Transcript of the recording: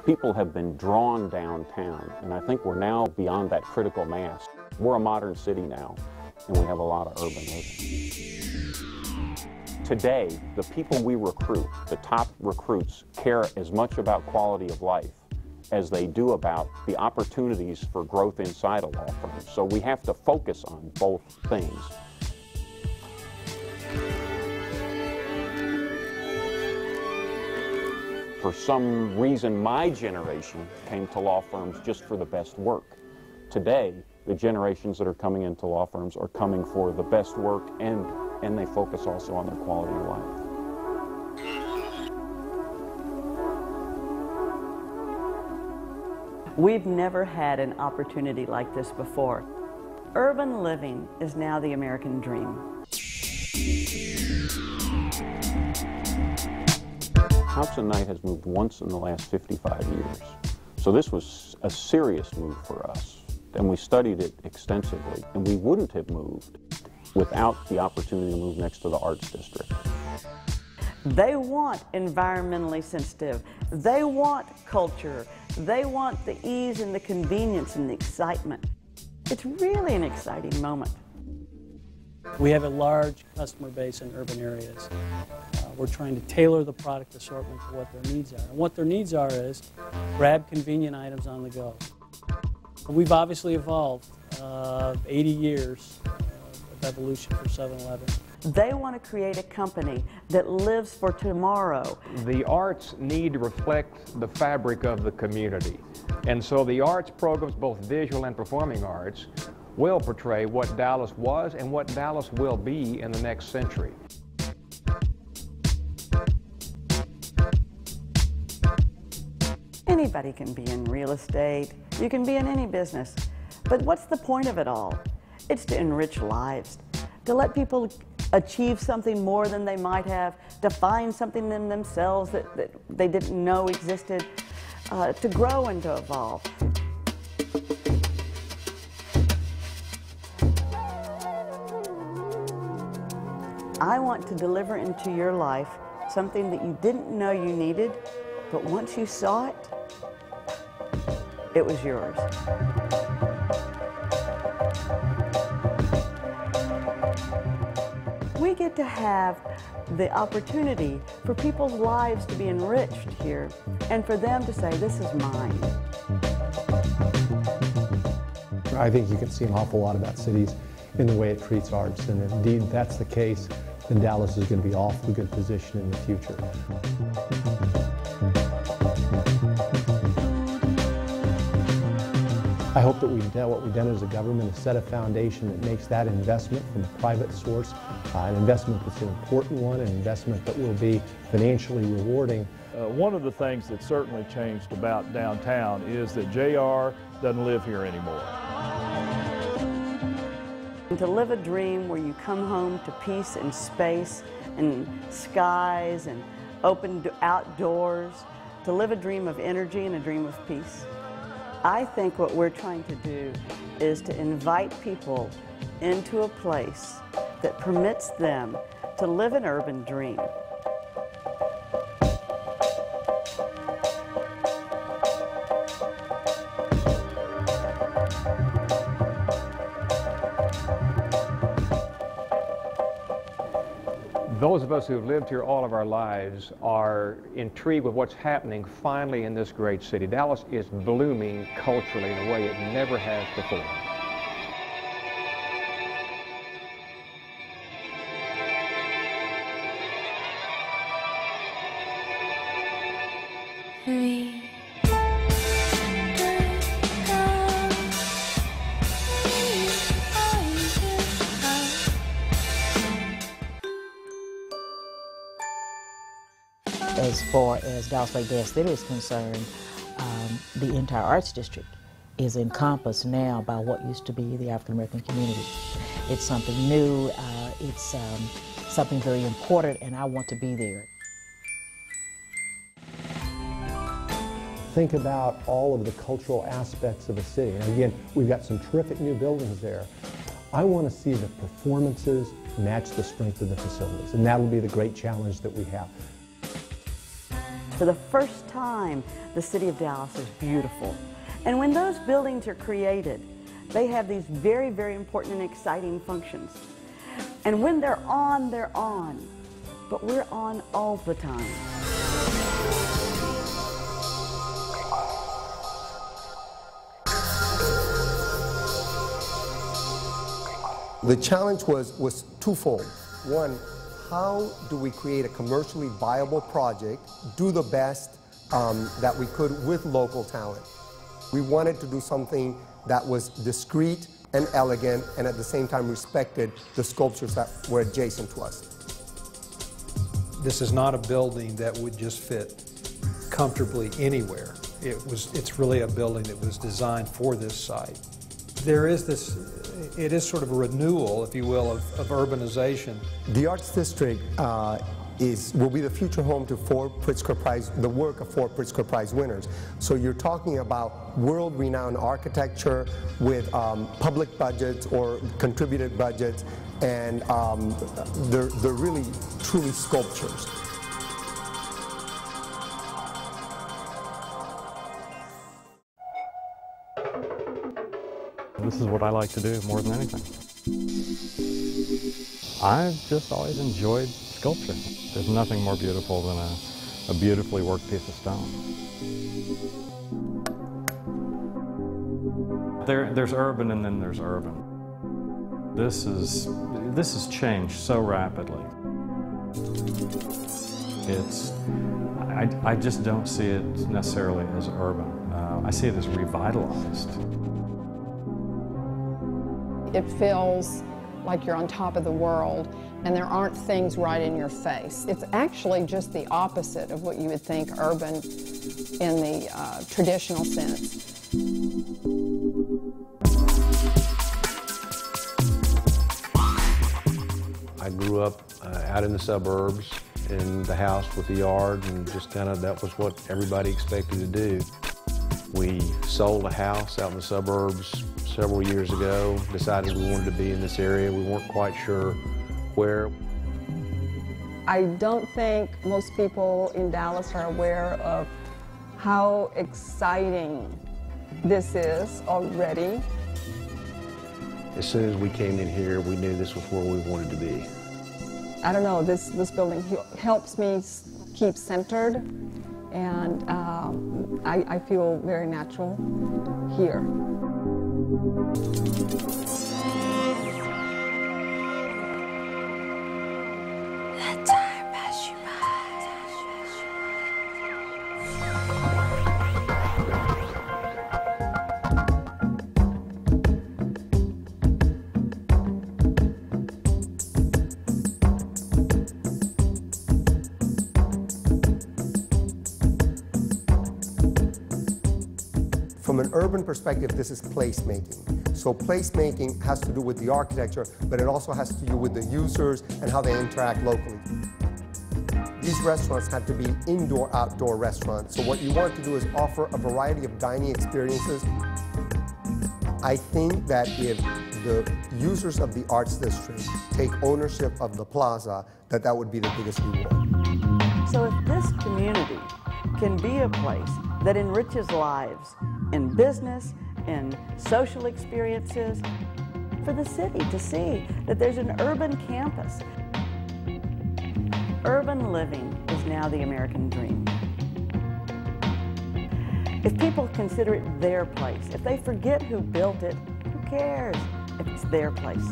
People have been drawn downtown, and I think we're now beyond that critical mass. We're a modern city now, and we have a lot of urban living. Today, the people we recruit, the top recruits, care as much about quality of life as they do about the opportunities for growth inside a law firm. So we have to focus on both things. For some reason, my generation came to law firms just for the best work. Today, the generations that are coming into law firms are coming for the best work, and they focus also on their quality of life. We've never had an opportunity like this before. Urban living is now the American dream. Thompson Knight has moved once in the last 55 years. So this was a serious move for us, and we studied it extensively, and we wouldn't have moved without the opportunity to move next to the Arts District. They want environmentally sensitive. They want culture. They want the ease and the convenience and the excitement. It's really an exciting moment. We have a large customer base in urban areas. We're trying to tailor the product assortment to what their needs are. And what their needs are is grab convenient items on the go. We've obviously evolved 80 years of evolution for 7-Eleven. They want to create a company that lives for tomorrow. The arts need to reflect the fabric of the community. And so the arts programs, both visual and performing arts, will portray what Dallas was and what Dallas will be in the next century. Anybody can be in real estate. You can be in any business. But what's the point of it all? It's to enrich lives, to let people achieve something more than they might have, to find something in themselves that they didn't know existed, to grow and to evolve. I want to deliver into your life something that you didn't know you needed, but once you saw it, it was yours. We get to have the opportunity for people's lives to be enriched here and for them to say, this is mine. I think you can see an awful lot about cities in the way it treats arts, and indeed that's the case, then Dallas is going to be awfully good position in the future. I hope that what we've done as a government is set a foundation that makes that investment from a private source an investment that's an important one, an investment that will be financially rewarding. One of the things that certainly changed about downtown is that JR doesn't live here anymore. And to live a dream where you come home to peace and space and skies and open outdoors, to live a dream of energy and a dream of peace. I think what we're trying to do is to invite people into a place that permits them to live an urban dream. Those of us who have lived here all of our lives are intrigued with what's happening finally in this great city. Dallas is blooming culturally in a way it never has before. As far as Dallas-Lake Gas City is concerned, the entire Arts District is encompassed now by what used to be the African American community. It's something new, it's something very important, and I want to be there. Think about all of the cultural aspects of a city. And again, we've got some terrific new buildings there. I want to see the performances, match the strength of the facilities. And that'll be the great challenge that we have. For the first time, the city of Dallas is beautiful. And when those buildings are created, they have these very, very important and exciting functions. And when they're on, they're on. But we're on all the time. The challenge was twofold. One, how do we create a commercially viable project, do the best that we could with local talent? We wanted to do something that was discreet and elegant and at the same time respected the sculptures that were adjacent to us. This is not a building that would just fit comfortably anywhere. It's really a building that was designed for this site. There is this, it is sort of a renewal, if you will, of urbanization. The Arts District will be the future home to the work of 4 Pritzker Prize winners. So you're talking about world-renowned architecture with public budgets or contributed budgets, and they're really, truly sculptures. This is what I like to do more than anything. I've just always enjoyed sculpture. There's nothing more beautiful than a beautifully worked piece of stone. There's urban and then there's urban. This has changed so rapidly. I just don't see it necessarily as urban. I see it as revitalized. It feels like you're on top of the world and there aren't things right in your face. It's actually just the opposite of what you would think urban in the traditional sense. I grew up out in the suburbs in the house with the yard, and just kind of that was what everybody expected to do. We sold a house out in the suburbs several years ago, decided we wanted to be in this area. We weren't quite sure where. I don't think most people in Dallas are aware of how exciting this is already. As soon as we came in here, we knew this was where we wanted to be. I don't know, this building helps me keep centered, and I feel very natural here. Let time pass you From an urban perspective, this is placemaking. So placemaking has to do with the architecture, but it also has to do with the users and how they interact locally. These restaurants have to be indoor-outdoor restaurants. So what you want to do is offer a variety of dining experiences. I think that if the users of the Arts District take ownership of the Plaza, that would be the biggest reward. So if this community can be a place that enriches lives in business, in social experiences, for the city to see that there's an urban campus. Urban living is now the American dream. If people consider it their place, if they forget who built it, who cares if it's their place?